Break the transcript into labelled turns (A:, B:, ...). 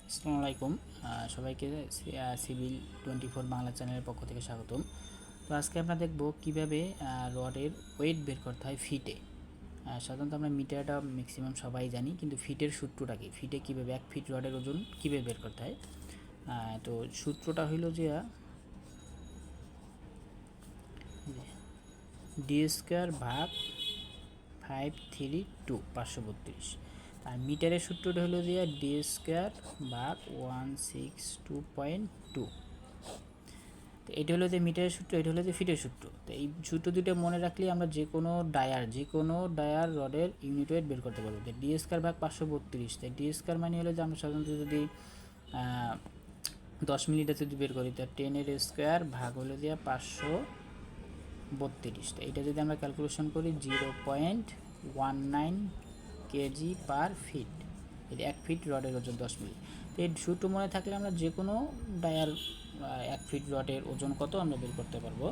A: আসসালামু আলাইকুম। সবাইকে সিভিল 24 বাংলা চ্যানেলের পক্ষ থেকে স্বাগতম। তো আজকে আমরা দেখব কিভাবে রডের ওয়েট বের করতে হয় ফিটে। সাধারণত আমরা মিটারটা ম্যাক্সিমাম সবাই জানি, কিন্তু ফিটের সূত্রটা কি, ফিটে কীভাবে 1 ফিট রডের ওজন কীভাবে বের করতে হয়। তো সূত্রটা হইল যে ডি স্কোয়ার ভাগ 532 532। আর মিটারের সূত্রটা হলো যে ডি স্কোয়ার ভাগ 162.2। তো এটা হলো যে মিটারের সূত্র, এটা হলো যে ফিটের সূত্র। তো এই সূত্র দুটো মনে রাখলেই আমরা যে কোনো ডায়ার রডের ইউনিট ওয়েট বের করতে পারবো। ডি স্কোয়ার ভাগ 532, তাই ডি স্কোয়ার মানে হলো যে আমরা সাধারণত যদি 10 মিলিটা যদি বের করি, তার 10 এর স্কোয়ার ভাগ হলো যে 532। তো এটা যদি আমরা ক্যালকুলেশন করি 0.19 কেজি পার ফিট। এই 1 ফিট রডের ওজন 10 মিলি। তো এই সূত্র মনে থাকলে আমরা যে কোনো ডায়ার 1 ফিট রডের ওজন কত আমরা বের করতে পারবো।